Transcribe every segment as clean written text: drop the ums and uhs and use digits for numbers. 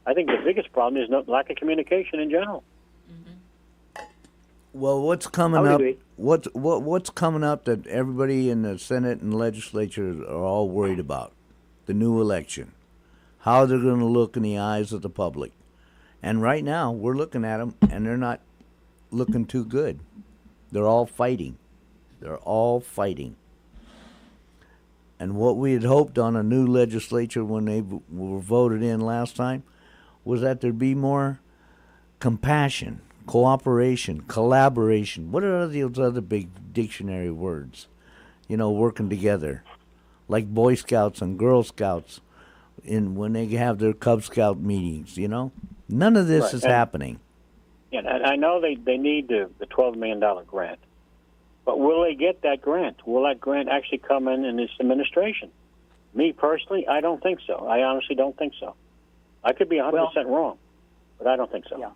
I think the biggest problem is lack of communication in general. Well, what's coming up? What's coming up that everybody in the Senate and legislature are all worried about? The new election, how they're going to look in the eyes of the public, and right now we're looking at them, and they're not looking too good. They're all fighting. They're all fighting. And what we had hoped on a new legislature when they were voted in last time was that there'd be more compassion, cooperation, collaboration. What are those other big dictionary words? Working together. Like Boy Scouts and Girl Scouts when they have their Cub Scout meetings, None of this is happening. Yeah, and I know they need the $12 million grant. But will they get that grant? Will that grant actually come in this administration? Me personally, I don't think so. I honestly don't think so. I could be 100% wrong, but I don't think so. Yeah.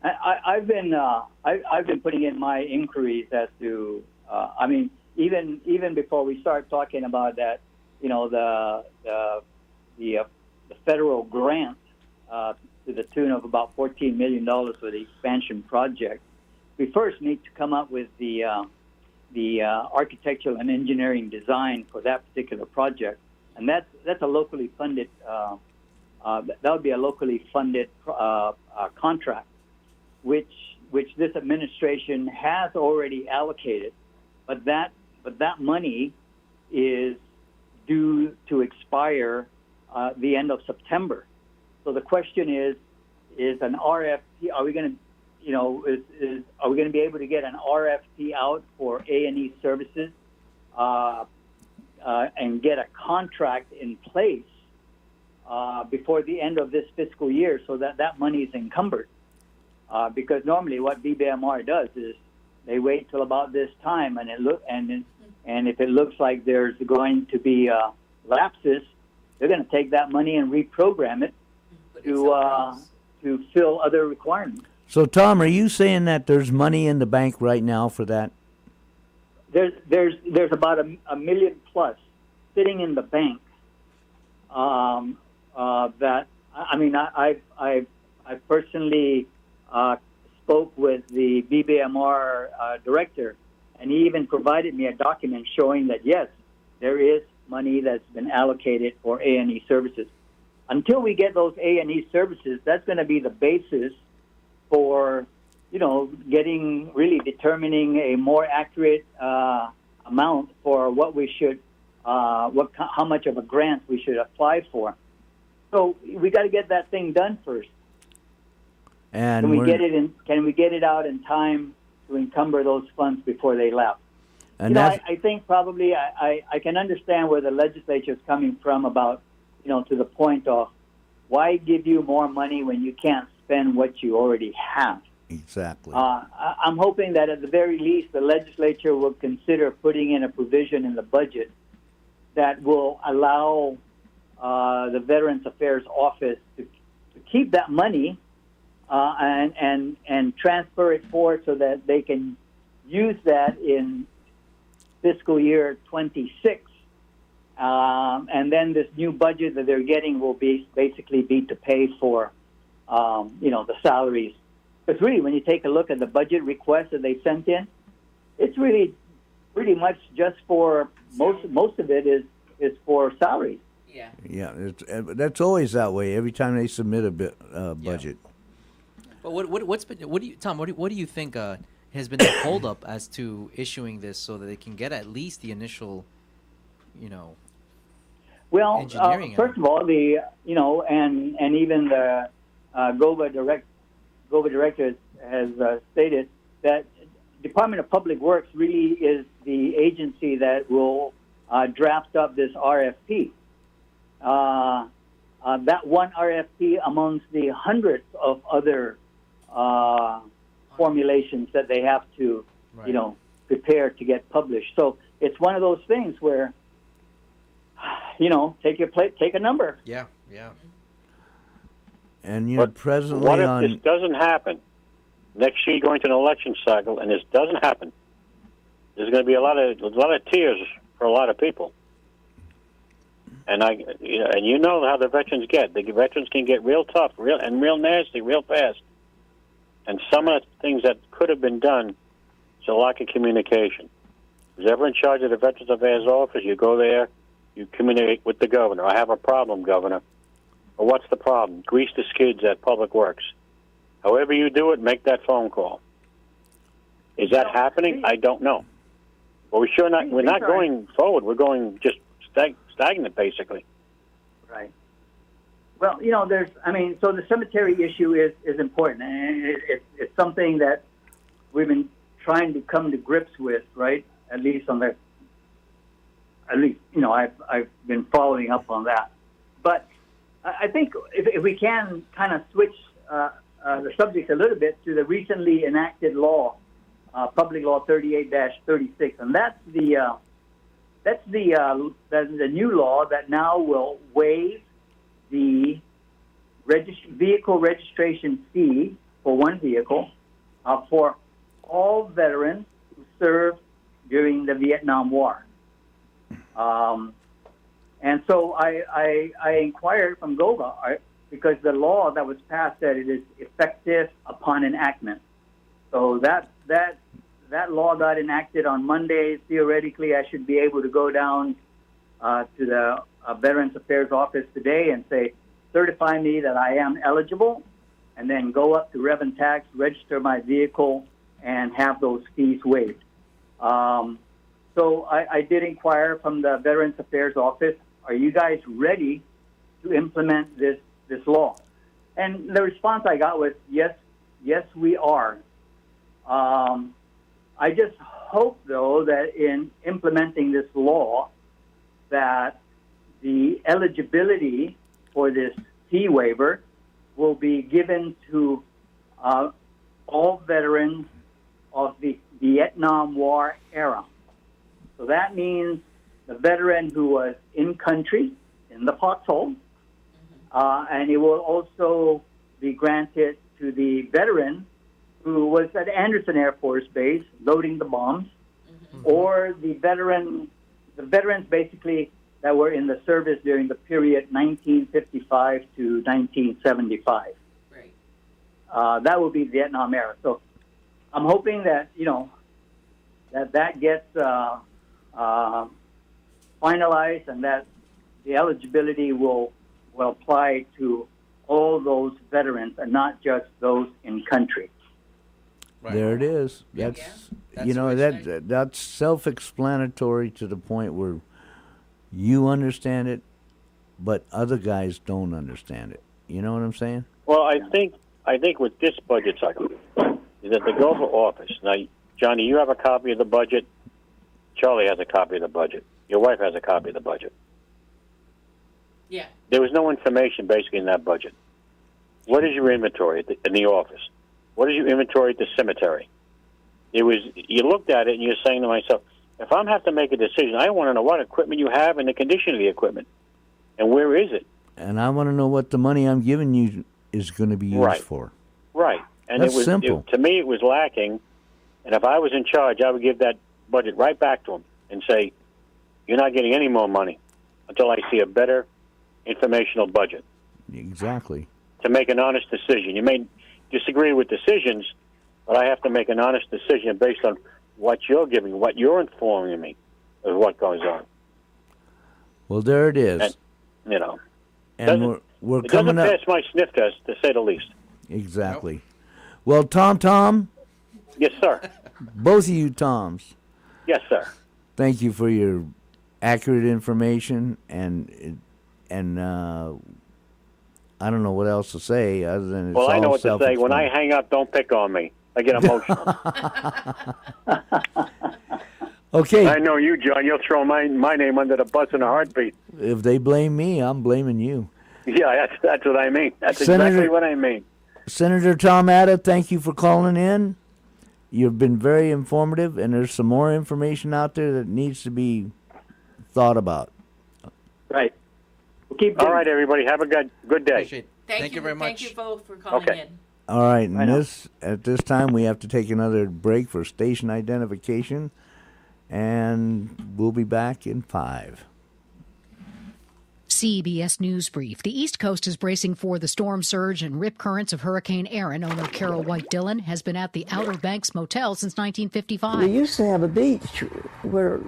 I've been putting in my inquiries as to even before we start talking about that, the federal grant to the tune of about $14 million for the expansion project. We first need to come up with the architectural and engineering design for that particular project, and that's a locally funded. That would be a locally funded contract, which this administration has already allocated, but that money is due to expire the end of September. So the question is an RFP? Are we going to are we going to be able to get an RFP out for A&E services and get a contract in place before the end of this fiscal year so that money is encumbered? Because normally what BBMR does is they wait till about this time, and if it looks like there's going to be lapses, they're going to take that money and reprogram it to fill other requirements. So, Tom, are you saying that there's money in the bank right now for that? There's about a million plus sitting in the bank. That I personally spoke with the BBMR director, and he even provided me a document showing that yes, there is money that's been allocated for A&E services. Until we get those A&E services, that's going to be the basis for, determining a more accurate amount for what we should, how much of a grant we should apply for. So we got to get that thing done first. And can we get it out in time to encumber those funds before they lapse? And I think probably I can understand where the legislature is coming from about, to the point of why give you more money when you can't spend what you already have. Exactly. I'm hoping that at the very least the legislature will consider putting in a provision in the budget that will allow the Veterans Affairs Office to keep that money and transfer it forward so that they can use that in fiscal year 26. And then this new budget that they're getting will basically be to pay for, the salaries. Because really, when you take a look at the budget request that they sent in, it's really pretty much just for most of it is for salaries. Yeah. Yeah, that's always that way. Every time they submit a budget. Yeah. But what do you think has been the holdup as to issuing this so that they can get at least the initial, Well, engineering first of all, and even the GOVA director has stated that Department of Public Works really is the agency that will draft up this RFP. That one RFP amongst the hundreds of other formulations that they have to, prepare to get published. So it's one of those things where, take a number. Yeah, yeah. And presently what if this doesn't happen? Next year, going to an election cycle, and this doesn't happen. There's going to be a lot of tears for a lot of people. And you know how the veterans get. The veterans can get real tough, real nasty, real fast. And some of the things that could have been done is a lack of communication. Who's ever in charge of the Veterans Affairs office, you go there, you communicate with the governor. I have a problem, governor. Or what's the problem? Grease the skids at Public Works. However you do it, make that phone call. Is that happening? I don't know. Well, we're not going forward. We're going just stagnant, basically. Right. Well, so the cemetery issue is important, and it's something that we've been trying to come to grips with, right? At least, I've been following up on that. But I think if we can kind of switch the subject a little bit to the recently enacted law, Public Law 38-36, and that's the new law that now will waive the vehicle registration fee for one vehicle for all veterans who served during the Vietnam War. And so I inquired from GOVA because the law that was passed said it is effective upon enactment. So that law got enacted on Monday. Theoretically, I should be able to go down to the Veterans Affairs office today and say, certify me that I am eligible, and then go up to Rev and Tax, register my vehicle, and have those fees waived. So I did inquire from the Veterans Affairs office, are you guys ready to implement this law? And the response I got was, yes, we are. I just hope, though, that in implementing this law, that the eligibility for this fee waiver will be given to all veterans of the Vietnam War era. So that means the veteran who was in country, in the foxhole, and it will also be granted to the veteran who was at Anderson Air Force Base loading the bombs, or the veterans basically that were in the service during the period 1955 to 1975. Right. That will be Vietnam era. So I'm hoping that that gets finalized, and that the eligibility will apply to all those veterans and not just those in country. Right. There it is. That's self-explanatory to the point where you understand it, but other guys don't understand it. You know what I'm saying? Well, I think with this budget cycle, is that the GOVA office. Now, Johnny, you have a copy of the budget. Charlie has a copy of the budget. Your wife has a copy of the budget. Yeah. There was no information basically in that budget. What is your inventory in the office? What is your inventory at the cemetery? You looked at it and you're saying to myself, if I'm have to make a decision, I want to know what equipment you have and the condition of the equipment, and where is it? And I want to know what the money I'm giving you is going to be used for. Right. And that's simple. To me, it was lacking. And if I was in charge, I would give that budget right back to him and say, you're not getting any more money until I see a better informational budget. Exactly. To make an honest decision. You may disagree with decisions, but I have to make an honest decision based on what you're giving, what you're informing me of what goes on. Well, there it is. And, and we're coming up. It doesn't pass my sniff test, to say the least. Exactly. Nope. Well, Tom. Yes, sir. Both of you Toms. Yes, sir. Thank you for your accurate information, and I don't know what else to say other than it's all I know what to say. When I hang up, don't pick on me. I get emotional. Okay. I know you, John. You'll throw my name under the bus in a heartbeat. If they blame me, I'm blaming you. Yeah, that's what I mean. That's exactly what I mean. Senator Tom Adai, thank you for calling in. You've been very informative, and there's some more information out there that needs to be thought about. Right. We'll keep doing. All right, everybody. Have a good day. Thank you very much. Thank you both for calling in. All right, at this time, we have to take another break for station identification, and we'll be back in 5. CBS News Brief. The East Coast is bracing for the storm surge and rip currents of Hurricane Erin. Owner Carol White Dillon has been at the Outer Banks Motel since 1955. We used to have a beach where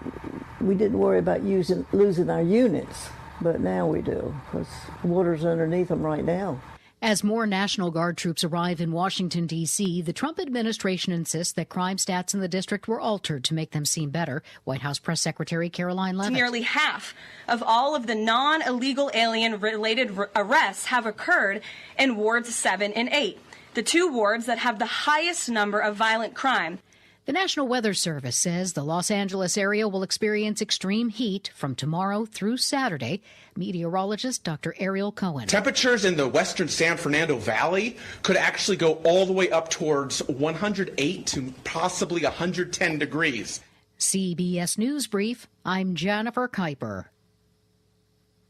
we didn't worry about losing our units, but now we do because water's underneath them right now. As more National Guard troops arrive in Washington, D.C., the Trump administration insists that crime stats in the district were altered to make them seem better. White House Press Secretary Caroline Leavitt. Nearly half of all of the non-illegal alien-related arrests have occurred in Wards 7 and 8, the two wards that have the highest number of violent crime. The National Weather Service says the Los Angeles area will experience extreme heat from tomorrow through Saturday. Meteorologist Dr. Ariel Cohen. Temperatures in the western San Fernando Valley could actually go all the way up towards 108 to possibly 110 degrees. CBS News Brief, I'm Jennifer Kuiper.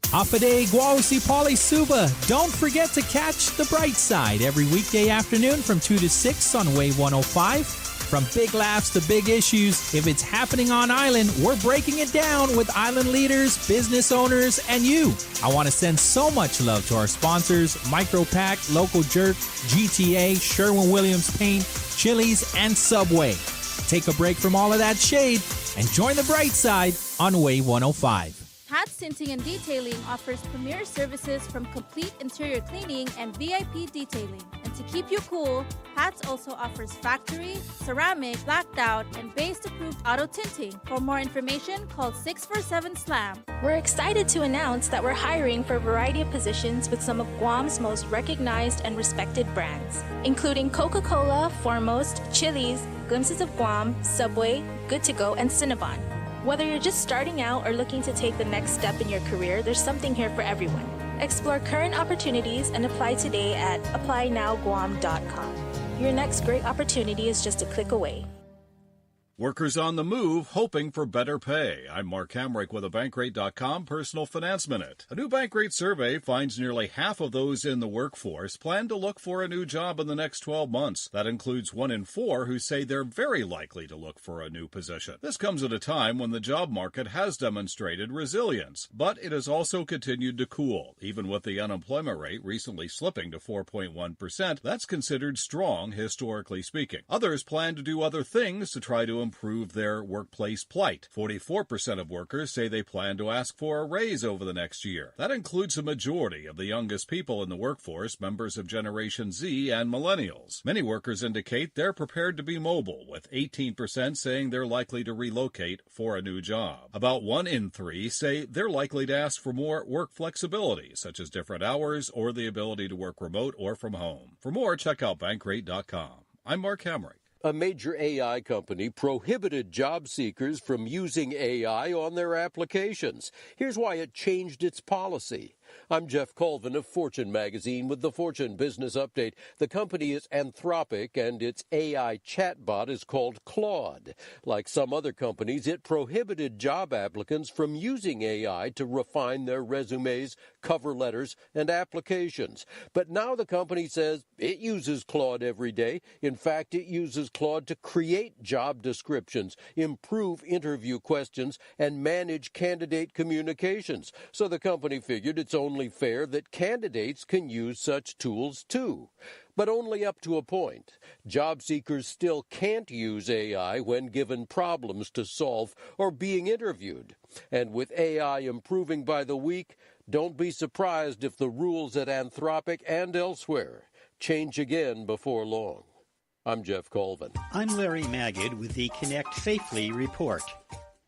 Hafa Guausi Pali Suba. Don't forget to catch The Bright Side every weekday afternoon from 2 to 6 on Wave 105. From big laughs to big issues, if it's happening on island, we're breaking it down with island leaders, business owners, and you. I want to send so much love to our sponsors, Micropack, Local Jerk, GTA, Sherwin-Williams Paint, Chili's, and Subway. Take a break from all of that shade and join The Bright Side on Wave 105. Pat's Tinting and Detailing offers premier services from complete interior cleaning and VIP detailing. And to keep you cool, Pat's also offers factory, ceramic, blacked out, and base-approved auto tinting. For more information, call 647-SLAM. We're excited to announce that we're hiring for a variety of positions with some of Guam's most recognized and respected brands, including Coca-Cola, Foremost, Chili's, Glimpses of Guam, Subway, Good to Go, and Cinnabon. Whether you're just starting out or looking to take the next step in your career, there's something here for everyone. Explore current opportunities and apply today at ApplyNowGuam.com. Your next great opportunity is just a click away. Workers on the move, hoping for better pay. I'm Mark Hamrick with a Bankrate.com Personal Finance Minute. A new Bankrate survey finds nearly half of those in the workforce plan to look for a new job in the next 12 months. That includes 1 in 4 who say they're very likely to look for a new position. This comes at a time when the job market has demonstrated resilience, but it has also continued to cool. Even with the unemployment rate recently slipping to 4.1%, that's considered strong historically speaking. Others plan to do other things to try to improve their workplace plight. 44% of workers say they plan to ask for a raise over the next year. That includes a majority of the youngest people in the workforce, members of Generation Z and millennials. Many workers indicate they're prepared to be mobile, with 18% saying they're likely to relocate for a new job. About 1 in 3 say they're likely to ask for more work flexibility, such as different hours or the ability to work remote or from home. For more, check out Bankrate.com. I'm Mark Hamrick. A major AI company prohibited job seekers from using AI on their applications. Here's why it changed its policy. I'm Jeff Colvin of Fortune magazine with the Fortune Business Update. The company is Anthropic, and its AI chatbot is called Claude. Like some other companies, it prohibited job applicants from using AI to refine their resumes, cover letters, and applications. But now the company says it uses Claude every day. In fact, it uses Claude to create job descriptions, improve interview questions, and manage candidate communications. So the company figured it's only fair that candidates can use such tools too. But only up to a point. Job seekers still can't use AI when given problems to solve or being interviewed. And with AI improving by the week, don't be surprised if the rules at Anthropic and elsewhere change again before long. I'm Jeff Colvin. I'm Larry Magid with the Connect Safely report.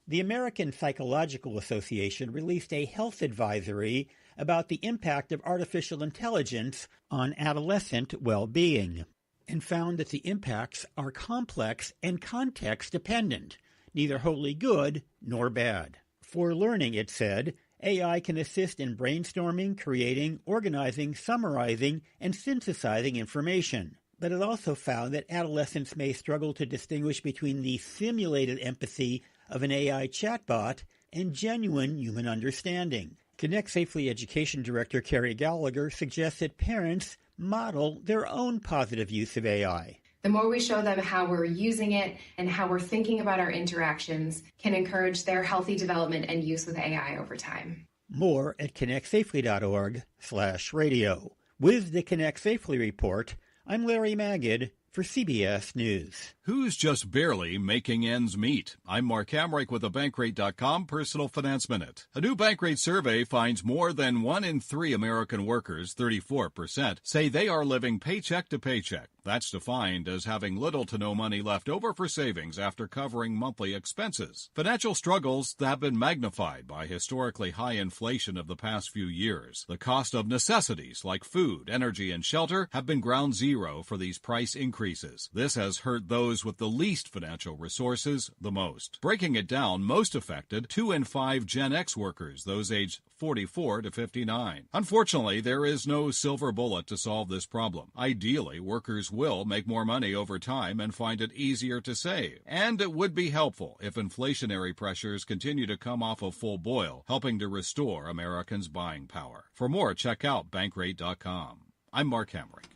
The American Psychological Association released a health advisory about the impact of artificial intelligence on adolescent well-being, and found that the impacts are complex and context-dependent, neither wholly good nor bad. For learning, it said, AI can assist in brainstorming, creating, organizing, summarizing, and synthesizing information. But it also found that adolescents may struggle to distinguish between the simulated empathy of an AI chatbot and genuine human understanding. Connect Safely Education Director Carrie Gallagher suggests that parents model their own positive use of AI. The more we show them how we're using it and how we're thinking about our interactions can encourage their healthy development and use with AI over time. More at connectsafely.org/radio. With the Connect Safely Report, I'm Larry Magid for CBS News. Who's just barely making ends meet? I'm Mark Hamrick with the Bankrate.com Personal Finance Minute. A new Bankrate survey finds more than 1 in 3 American workers, 34%, say they are living paycheck to paycheck. That's defined as having little to no money left over for savings after covering monthly expenses. Financial struggles have been magnified by historically high inflation of the past few years. The cost of necessities like food, energy, and shelter have been ground zero for these price increases. This has hurt those with the least financial resources the most. Breaking it down, most affected, 2 in 5 Gen X workers, those aged 44 to 59. Unfortunately, there is no silver bullet to solve this problem. Ideally, workers will make more money over time and find it easier to save. And it would be helpful if inflationary pressures continue to come off a full boil, helping to restore Americans' buying power. For more, check out Bankrate.com. I'm Mark Hamrick.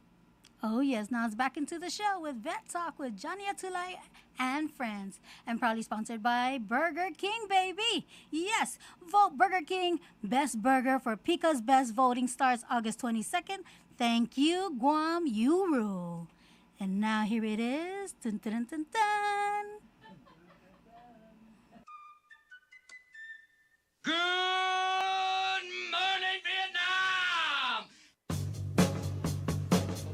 Oh, yes. Now it's back into the show with Vet Talk with Johnny ATULAI and friends. And proudly sponsored by Burger King, baby. Yes, vote Burger King Best Burger for Pika's Best Voting starts August 22nd. Thank you, Guam. You rule. And now here it is. Dun, dun, dun, dun. Good morning, Vietnam!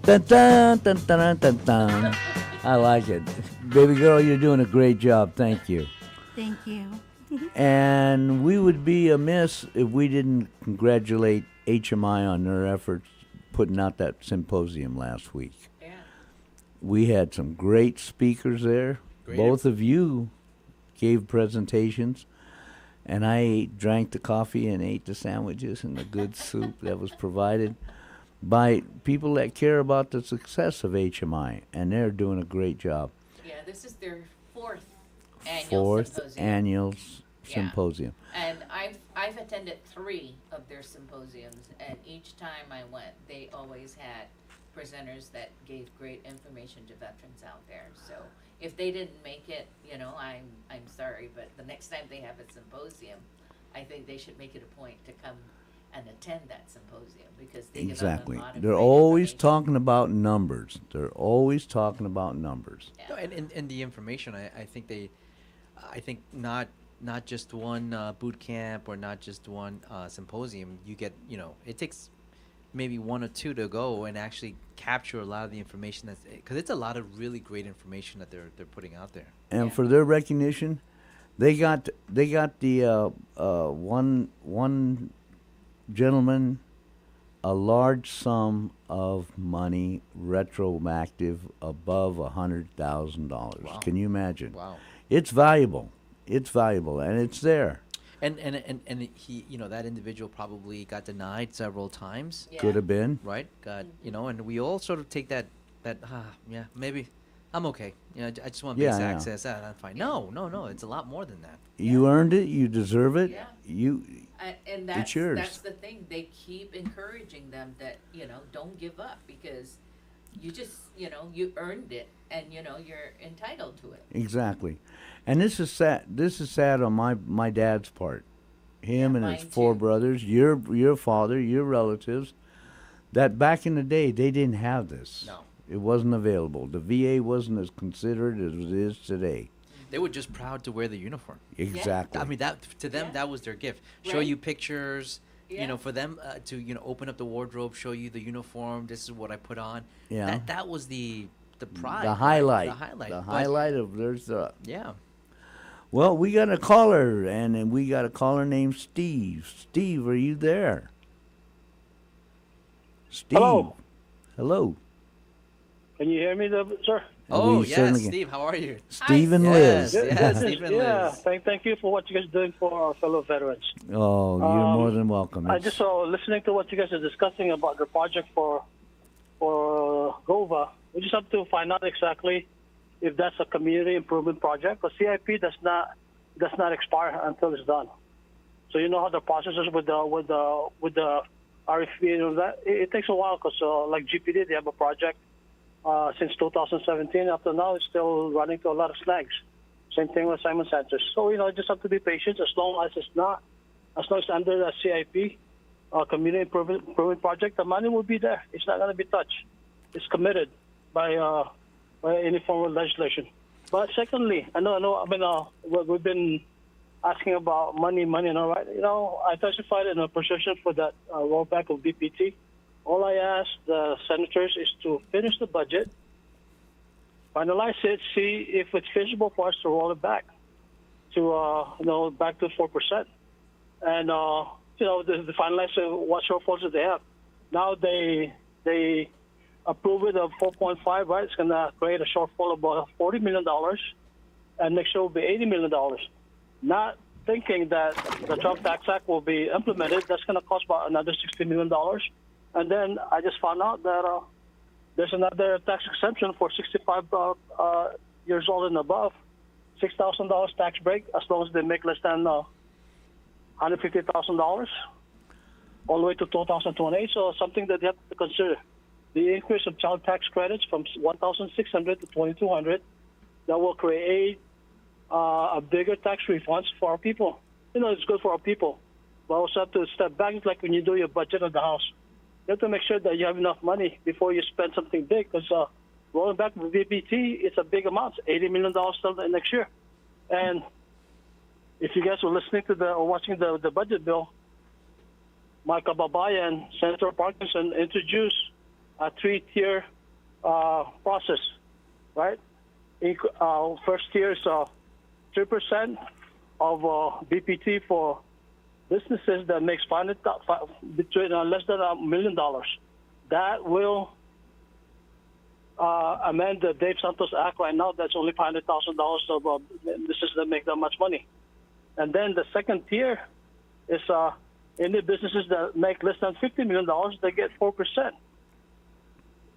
Dun, dun, dun, dun, dun, dun. I like it. Baby girl, you're doing a great job. Thank you. Thank you. And we would be amiss if we didn't congratulate HMI on their efforts putting out that symposium last week. Yeah. We had some great speakers there. Great. Both of you gave presentations, and I drank the coffee and ate the sandwiches and the good soup that was provided by people that care about the success of HMI, and they're doing a great job. Yeah, this is their fourth annual symposium. And I've attended 3 of their symposiums, and each time I went, they always had presenters that gave great information to veterans out there. So if they didn't make it, I'm sorry, but the next time they have a symposium, I think they should make it a point to come and attend that symposium, because they give out a Exactly. lot of They're great always information. talking about numbers. They're always talking about numbers. No, and the information, I think not just one boot camp or not just one symposium. You get, it takes maybe 1 or 2 to go and actually capture a lot of the information because it's a lot of really great information that they're putting out there. And for their recognition, they got the one gentleman a large sum of money retroactive above $100,000. Wow. Can you imagine? Wow. It's valuable. It's valuable, and it's there. And he, that individual probably got denied several times. Yeah. Could have been. Right? And we all sort of take that maybe I'm okay. I just want basic access. I'm fine. No. It's a lot more than that. You earned it. You deserve it. Yeah. And it's yours. That's the thing. They keep encouraging them that, don't give up, because you just, you earned it, and, you're entitled to it. Exactly. And this is sad. This is sad on my dad's part. Him and his 4 brothers, your father, your relatives, that back in the day, they didn't have this. No. It wasn't available. The VA wasn't as considered as it is today. They were just proud to wear the uniform. Exactly. I mean, that to them, that was their gift. Show Right. you pictures, for them to, open up the wardrobe, show you the uniform. This is what I put on. Yeah. That was the pride. The right? highlight. The highlight. The But- highlight of there's the. Yeah. Well, we got a caller, and we got a caller named Steve. Steve, are you there? Steve. Hello. Can you hear me, sir? Oh, We yes, certainly can. Steve, how are you? Stephen Liz. Yes, Stephen Liz. Thank you for what you guys are doing for our fellow veterans. Oh, you're more than welcome. I just listening to what you guys are discussing about the project for GOVA. We just have to find out exactly if that's a community improvement project. Because CIP does not expire until it's done. So you know how the process is with the RFP and that it takes a while, because like GPD, they have a project since 2017. Up to now, it's still running to a lot of snags. Same thing with Simon Sanchez. So just have to be patient. As long as it's not as long as under the CIP, community improvement project, the money will be there. It's not going to be touched. It's committed by any form of legislation. But secondly, I know. We've been asking about money, and all right. I testified in a position for that rollback of BPT. All I asked the senators is to finish the budget, finalize it, see if it's feasible for us to roll it back to back to 4%, and the finalize what shortfalls that they have. Now they approve it of 4.5, right? It's going to create a shortfall of about $40 million, and next year will be $80 million. Not thinking that the Trump Tax Act will be implemented, that's going to cost about another $60 million. And then I just found out that there's another tax exemption for 65 years old and above, $6,000 tax break as long as they make less than $150,000, all the way to 2028. So something that you have to consider. The increase of child tax credits from 1,600 to 2,200, that will create a bigger tax refunds for our people. It's good for our people. But also have to step back. It's like when you do your budget of the house. You have to make sure that you have enough money before you spend something big, because rolling back with VBT, it's a big amount, $80 million still next year. And if you guys were listening to or watching the budget bill, Mike Ababaya and Senator Parkinson introduced a 3-tier process, right? First tier is 3% of BPT for businesses that makes between less than $1 million. That will amend the Dave Santos Act right now. That's only $500,000 of businesses that make that much money. And then the second tier is any businesses that make less than $50 million, they get 4%.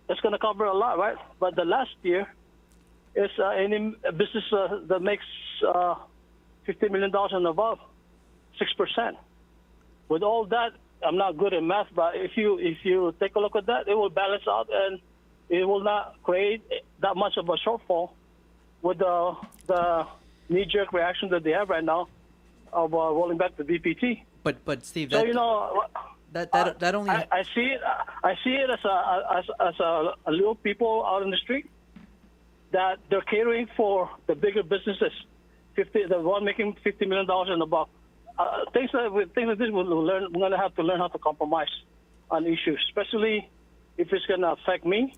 It's going to cover a lot, right? But the last tier is any business that makes $50 million and above, 6%. With all that, I'm not good at math, but if you take a look at that, it will balance out and it will not create that much of a shortfall with the knee-jerk reaction that they have right now of rolling back the BPT. But Steve, so that only I see it as a little people out in the street that they're catering for the bigger businesses, the one making $50 million and above. Things like this, we're going to have to learn how to compromise on issues, especially if it's going to affect me.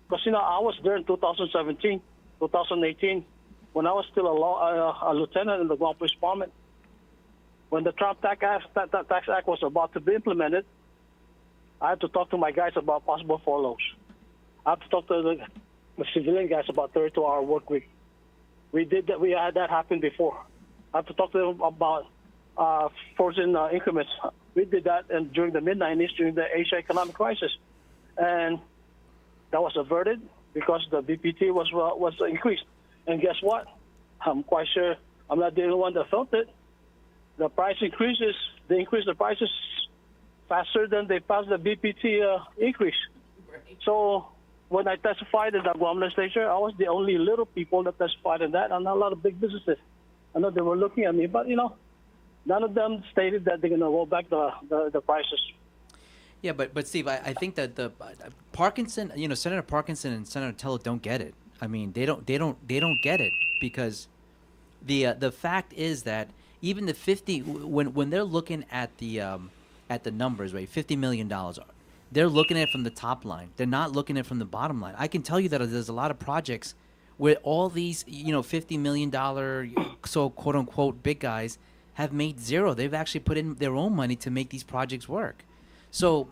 Because, I was there in 2017, 2018, when I was still a lieutenant in the Guam Police Department. When the Trump Tax Act was about to be implemented, I had to talk to my guys about possible furloughs. I had to talk to the civilian guys about 32-hour work week. We did that. We had that happen before. I had to talk to them about forcing increments. We did that during the mid-'90s, during the Asia economic crisis. And that was averted because the BPT was increased. And guess what? I'm quite sure I'm not the only one that felt it. The price increases, they increase the prices faster than they pass the BPT increase. Right. So when I testified in the Guam legislature, I was the only little people that testified in that, and not a lot of big businesses. I know they were looking at me, but, none of them stated that they're going to roll back the prices. Yeah, but Steve, I think that the Parkinson, Senator Parkinson and Senator Tello don't get it. I mean, they don't get it, because the fact is that even the 50 when they're looking at the numbers, right, $50 million, they're looking at it from the top line. They're not looking at it from the bottom line. I can tell you that there's a lot of projects where all these $50 million so quote unquote big guys have made zero. They've actually put in their own money to make these projects work. So,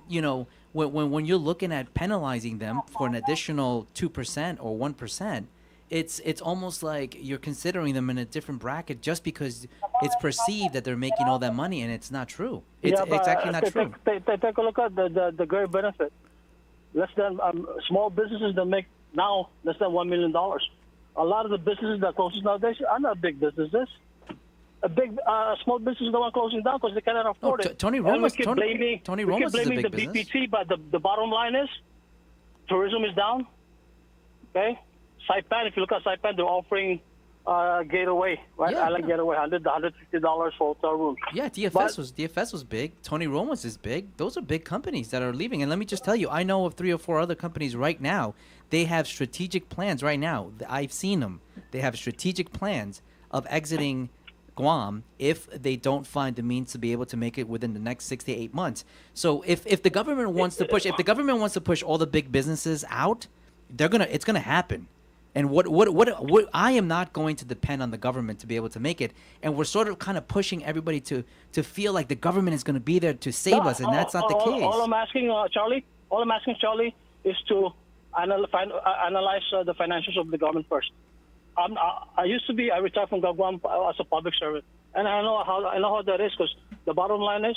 when you're looking at penalizing them for an additional 2% or 1%, it's almost like you're considering them in a different bracket just because it's perceived that they're making all that money, and it's not true. It's actually not true. Take a look at the great benefit. Less than small businesses that make now less than $1 million. A lot of the businesses that close nowadays are not big businesses. Small businesses don't want closing down because they cannot afford it. Tony Romas is a big the business. BPT, but the bottom line is tourism is down. Okay, Saipan. If you look at Saipan, they're offering Gateway, right? Yeah, Island Gateway, $150 for hotel rooms. Yeah, DFS was big. Tony Roma's is big. Those are big companies that are leaving. And let me just tell you, I know of 3 or 4 other companies right now. They have strategic plans right now. I've seen them. They have strategic plans of exiting Guam if they don't find the means to be able to make it within the next 6 to 8 months. So if the government wants to push all the big businesses out, it's gonna happen. And what I am not going to depend on the government to be able to make it, and we're sort of kind of pushing everybody to feel like the government is going to be there to save us, and that's not the case. All I'm asking, Charlie, is to analyze the financials of the government first. I retired from Guam as a public servant, and I know how that is, because the bottom line is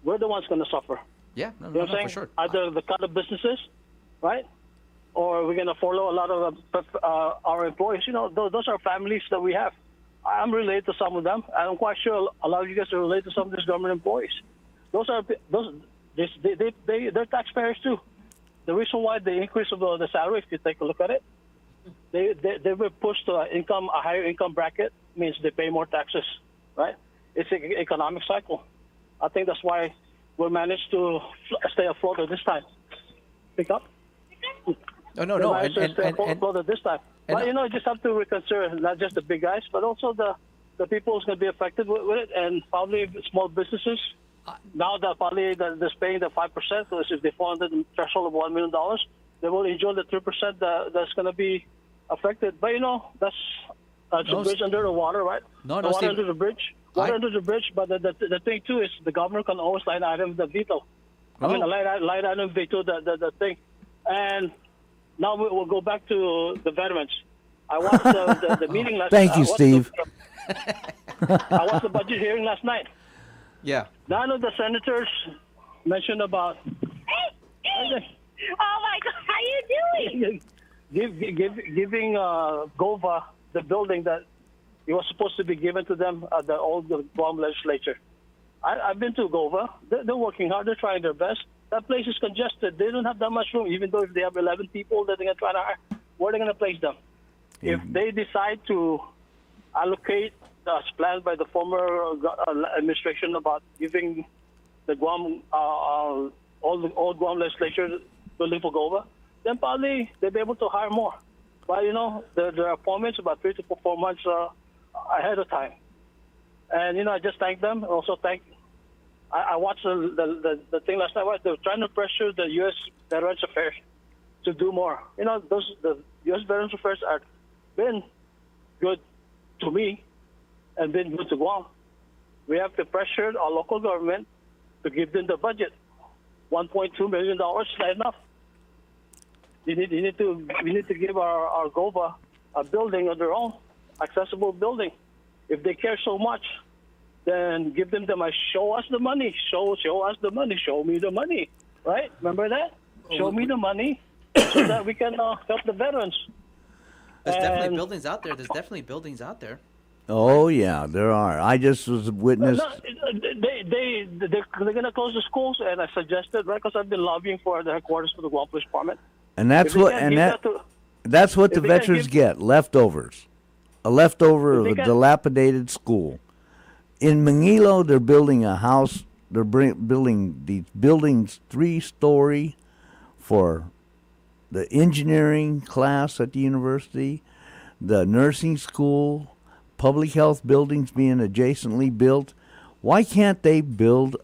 we're the ones going to suffer. Yeah, you know what I'm saying? For sure. Either the cut of businesses, right? Or we're going to follow a lot of our employees. You know, those are families that we have. I'm related to some of them. I'm quite sure a lot of you guys are related to some of these government employees. They're taxpayers too. The reason why the increase of the salary, if you take a look at it, they were pushed to a higher income bracket, means they pay more taxes, right? It's an economic cycle. I think that's why we managed to stay afloat at this time. Pick up. No. And this time. But you just have to reconsider not just the big guys, but also the people who's going to be affected with it, and probably small businesses. Now that probably they're paying the 5%, so if they fall under the threshold of $1 million, they will enjoy the 3% that's going to be affected. But that's a bridge under the water, right? Water under the bridge. Under the bridge. But the thing too is the governor can always line item the veto. Line item veto the thing. And now we'll go back to the veterans. I watched the meeting last night. Thank you, Steve. I watched the budget hearing last night. Yeah. None of the senators mentioned about. Oh my God! How you doing? Giving GOVA the building that it was supposed to be given to them at the old Guam legislature. I've been to GOVA. They're working hard. They're trying their best. That place is congested. They don't have that much room, even though if they have 11 people that they're going to try to hire, where are they going to place them? If they decide to allocate, as planned by the former administration, about giving the Guam, all the old Guam legislature building for GOVA, then probably they'll be able to hire more. But, their appointments about 3 to 4 months ahead of time. And, I just thank them. And also I watched the thing last night. They were trying to pressure the U.S. Veterans Affairs to do more. The U.S. Veterans Affairs have been good to me and been good to Guam. We have to pressure our local government to give them the budget. $1.2 million is not enough. We need to give our GOVA a building of their own, accessible building. If they care so much, then give them show us the money. Show us the money. Show me the money. Right? Remember that? Show me the money so that we can help the veterans. There's definitely buildings out there. Oh, yeah, there are. I just was witness. They're going to close the schools, and I suggested, right, because I've been lobbying for the headquarters for the Guam Police Department. And that's what the veterans get, leftovers. A leftover of a dilapidated school. In Manilo, they're building a house. They're building these buildings 3-story for the engineering class at the university, the nursing school, public health buildings being adjacently built. Why can't they build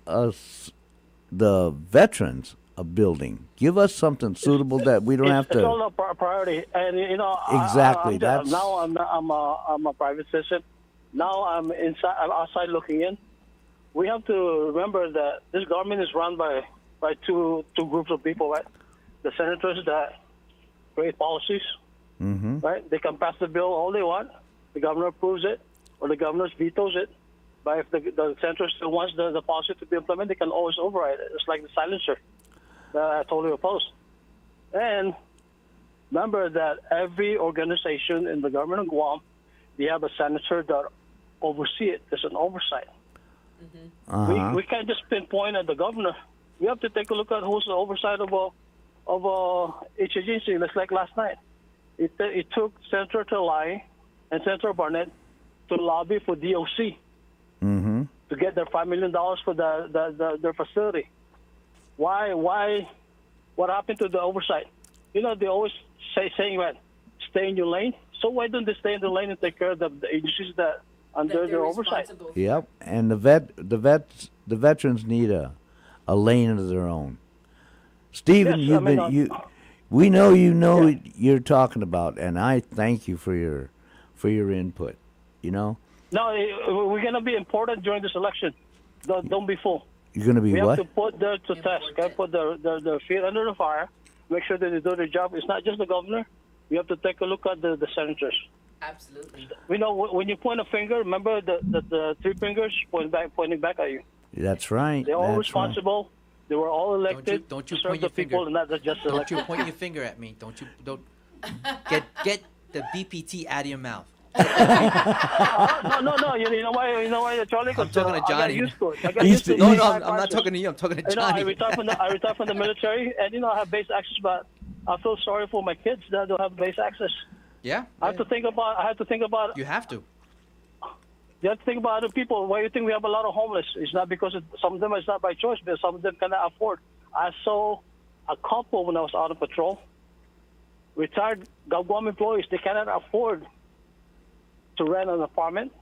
the veterans a building? Give us something suitable that we don't have to. It's all a priority, and exactly. Now I'm a private citizen. Now I'm inside. I'm outside looking in. We have to remember that this government is run by two groups of people, right? The senators that create policies, right? They can pass the bill all they want. The governor approves it, or the governor vetoes it. But if the senator still wants the policy to be implemented, they can always override it. It's like the silencer that I totally oppose. And remember that every organization in the government of Guam, they have a senator that oversee it. There's an oversight. We can't just pinpoint at the governor. We have to take a look at who's the oversight of each agency. It's like last night. It took Senator ATULAI and Senator Barnett to lobby for DOC to get their $5 million for their facility. Why? What happened to the oversight? You know, they always saying that stay in your lane. So why don't they stay in the lane and take care of the agencies that under their oversight? Yep, and the veterans need a lane of their own. Stephen, Yes, we know what you're talking about, and I thank you for your input. You know. No, we're going to be important during this election. Don't be fooled. You're going to be we what? have to put them to test. Got to put their feet under the fire. Make sure that they do their job. It's not just the governor. We have to take a look at the senators. Absolutely. We know when you point a finger, remember the three fingers pointing back at you. That's right. They're all That's responsible. Right. They were all elected Don't you to serve point the your people, finger. and not just Don't elected. you point your finger at me. Don't get the BPT out of your mouth. No. You know why, Charlie? I'm talking to Johnny. I got used to it. I got used to it. No, I'm not talking to you. I'm talking to Johnny. I retired from the military, and I have base access, but I feel sorry for my kids that don't have base access. Yeah. I have to think about. You have to. You have to think about other people. Why do you think we have a lot of homeless? It's not because some of them it's not by choice, but some of them cannot afford. I saw a couple when I was out on patrol. Retired Guam employees, they cannot afford to rent an apartment.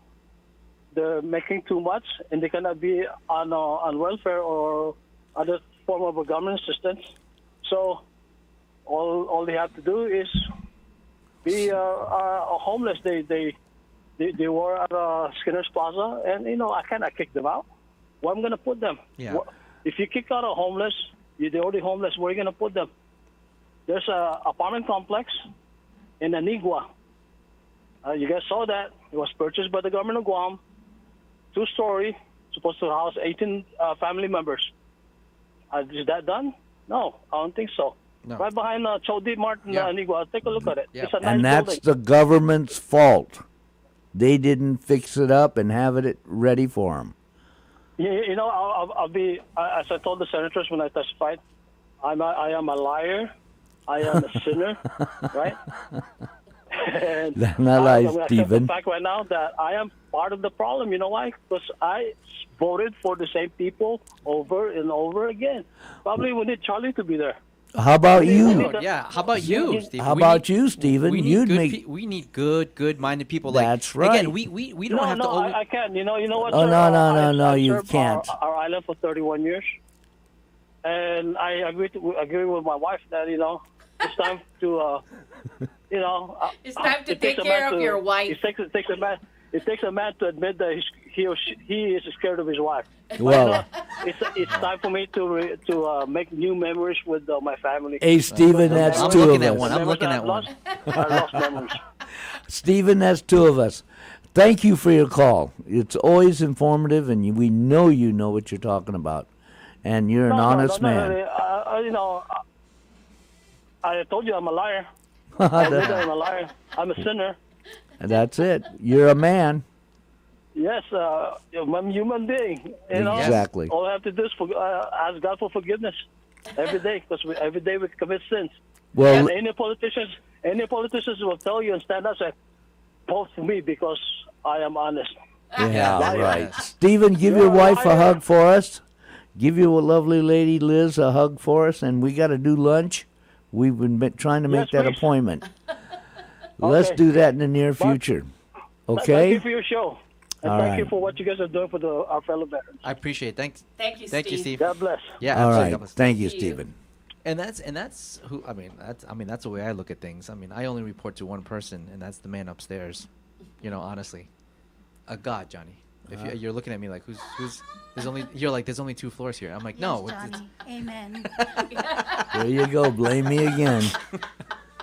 They're making too much, and they cannot be on welfare or other form of a government assistance. So all they have to do is be homeless. They were at Skinner's Plaza, and I cannot kick them out. Where I'm going to put them? Yeah. If you kick out a homeless, they're already homeless. Where are you going to put them? There's a apartment complex in Anigua. You guys saw that. It was purchased by the government of Guam. 2-story, supposed to house 18 family members. Is that done? No, I don't think so. No. Right behind Chodi Martin Anigua. Take a look at it. Yeah. It's a nice And that's building. the government's fault. They didn't fix it up and have it ready for them. I'll be, as I told the senators when I testified, I am a liar. I am a sinner, right? And That's not I'm like going to accept Stephen. the fact right now that I am part of the problem. You know why? Because I voted for the same people over and over again. Probably we need Charlie to be there. How about you? Yeah. How about you, Stephen? How about you, Stephen? We You'd need make. we need good-minded people. That's like, right. Again, we don't have to. Always... I can't. You know what? Oh, sir? no, I you served can't. Our island for 31 years, and I agree with my wife that it's time to It's time to it takes take a care man of to- your wife. It takes a man to admit that he is scared of his wife. Well, It's time for me to make new memories with my family. Hey, Stephen, that's I'm two looking of at us. one. I'm looking at one. I lost memories. Stephen, that's two of us. Thank you for your call. It's always informative, and we know you know what you're talking about, and you're an honest man. I told you I'm a liar. I admit I'm a liar. I'm a sinner. That's it. You're a man. Yes, I'm a human being. Exactly. All I have to do is ask God for forgiveness every day, because every day we commit sins. Well, And any politicians will tell you and stand up and say, vote for me because I am honest. yeah, right. Stephen, give your wife a hug for us. Give your lovely lady Liz a hug for us, and we got to do lunch. We've been trying to make that please. appointment. Let's Okay. do that in the near future. Thank Okay? you for your show. And All thank you right. for what you guys are doing for our fellow veterans. I appreciate it. Thanks. Thank you, Thank you, Steve. Steve. God bless. Yeah. All absolutely. right. Thank you, Stephen. And that's who that's the way I look at things. I mean, I only report to one person, and that's the man upstairs. Honestly, a god, Johnny. If you're looking at me like who's there's only 2 floors here. I'm like, no. Yes, Johnny. Amen. There you go. Blame me again.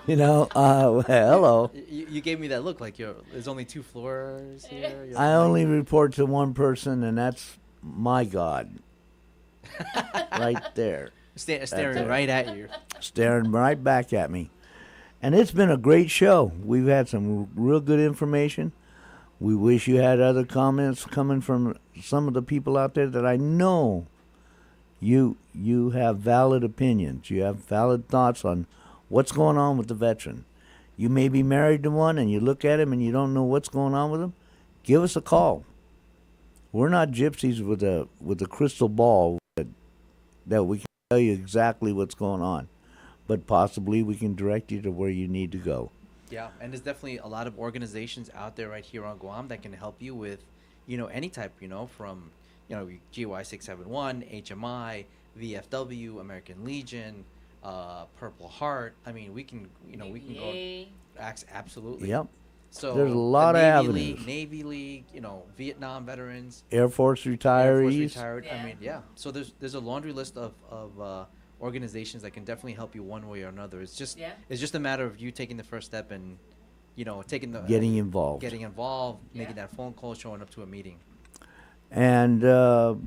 Hello. You gave me that look like there's only 2 floors here. I only report to one person, and that's my God. Right there. Staring right at you. Staring right back at me. And it's been a great show. We've had some real good information. We wish you had other comments coming from some of the people out there that I know you have valid opinions. You have valid thoughts on what's going on with the veteran. You may be married to one and you look at him and you don't know what's going on with him. Give us a call. We're not gypsies with a crystal ball that we can tell you exactly what's going on, but possibly we can direct you to where you need to go. Yeah, and there's definitely a lot of organizations out there right here on Guam that can help you with, any type, from, GY 671, HMI, VFW, American Legion, Purple Heart. I mean, we can go. Absolutely. Yep. So there's a lot of avenues. Navy League, Vietnam veterans, Air Force retirees. I mean, yeah. So there's a laundry list of organizations that can definitely help you one way or another. It's just a matter of you taking the first step and getting involved, making that phone call, showing up to a meeting. And how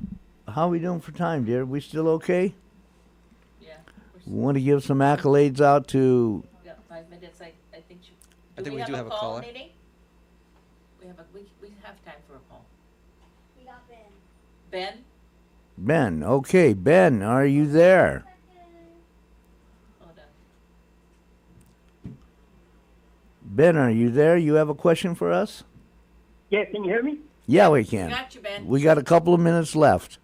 are we doing for time, dear? We still okay? Yeah. We want to give some accolades out to. We got 5 minutes. I think. I think we do have a caller. Meeting? We have time for a call. We got Ben. Ben? Ben. Okay, Ben, are you there? Hold on. Ben, are you there? You have a question for us? Yeah, can you hear me? Yeah, we can. Got you, Ben. We got a couple of minutes left.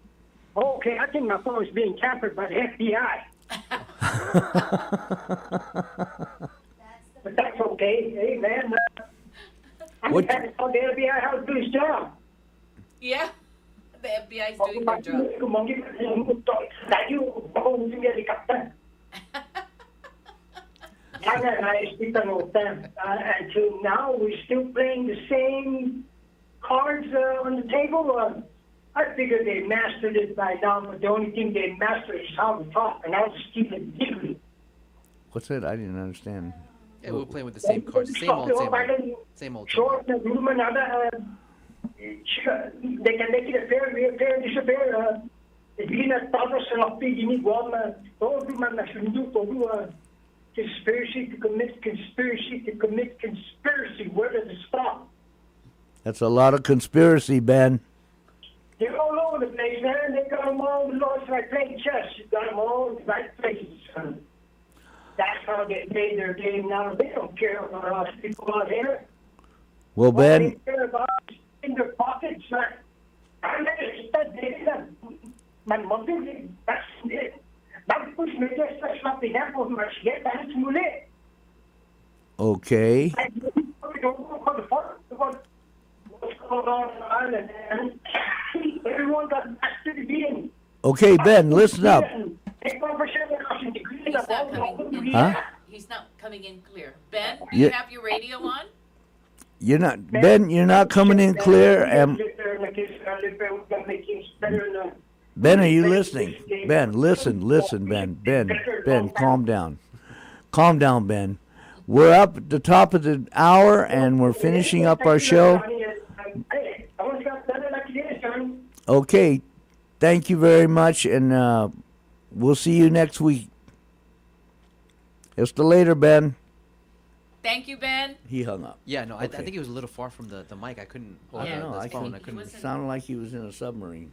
Okay, I think my phone is being tampered by the FBI. But that's okay. Hey, man. I'm What? trying to tell the FBI how to do his job. Yeah. The FBI is doing their job. Until now, we're still playing the same cards on the table. I figured they mastered it by now, but the only thing they mastered is how to talk, and I'll just keep it deeply. What's that? I didn't understand. Yeah, we're playing with the same cards, same old. Short, the woman, they can make it a fair disappear. Hindi na tapos sa lapi, ginigwam na, man na sundo ko, conspiracy to commit conspiracy. Where does it stop? That's a lot of conspiracy, Ben. They're all over the place, man. They got them all. It's like playing chess. You got them all in the right places. That's how they play their game now. They don't care about us people out here. Well, Ben. They care about us in their pockets. I'm not interested. My mother, that's it. Bagpus may just not be helpful for us yet. That's muli. Okay. I don't know what's going on in Ireland, and everyone got mastered being. Okay, Ben, listen up. He's not coming in clear. Ben, do Yeah. you have your radio on? You're not, Ben. You're not coming in clear. And Ben, are you listening? Ben, listen, Ben, calm down, Ben. We're up at the top of the hour, and we're finishing up our show. Okay, thank you very much, and we'll see you next week. Hasta later, Ben. Thank you, Ben. He hung up. Yeah, no, Okay. I think he was a little far from the mic. I couldn't hold I don't know. the I phone. couldn't. It sounded like he was in a submarine.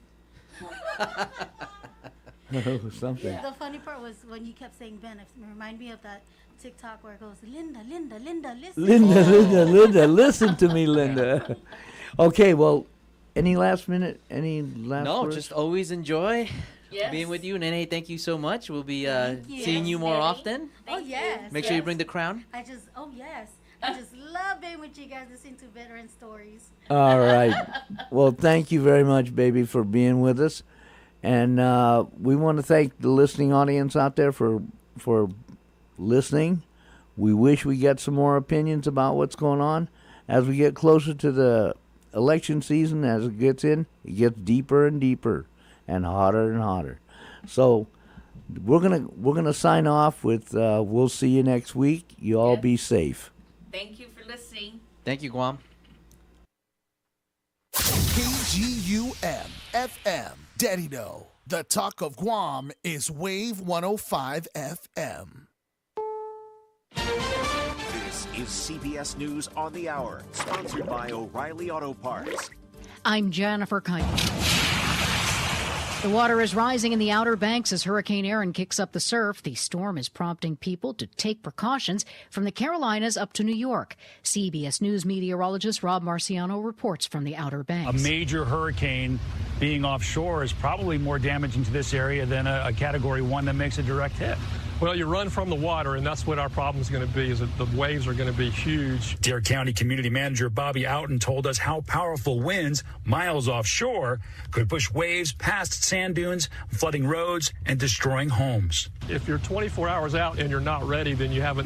Something. The funny part was when you kept saying Ben. It reminded me of that TikTok where it goes, Linda, listen. Linda, listen to me, Linda. Okay, well, any last No, words? just always enjoy Yes. being with you. Nene, thank you so much. We'll be you. seeing you more often. Oh, yes. Make sure you bring the crown. I just love being with you guys, listening to veteran stories. All right. Well, thank you very much, baby, for being with us. And we want to thank the listening audience out there for listening. We wish we get some more opinions about what's going on. As we get closer to the election season, as it gets deeper and deeper and hotter and hotter. So we're gonna sign off with we'll see you next week. You all be safe. Thank you for listening. Thank you, Guam. KGUM FM. Daddy No. The talk of Guam is Wave 105 FM. This is CBS News on the Hour, sponsored by O'Reilly Auto Parts. I'm Jennifer Kite. The water is rising in the Outer Banks as Hurricane Erin kicks up the surf. The storm is prompting people to take precautions from the Carolinas up to New York. CBS News meteorologist Rob Marciano reports from the Outer Banks. A major hurricane being offshore is probably more damaging to this area than a Category 1 that makes a direct hit. Well, you run from the water, and that's what our problem is going to be, is that the waves are going to be huge. Dare County Community Manager Bobby Outen told us how powerful winds miles offshore could push waves past sand dunes, flooding roads and destroying homes. If you're 24 hours out and you're not ready, then you haven't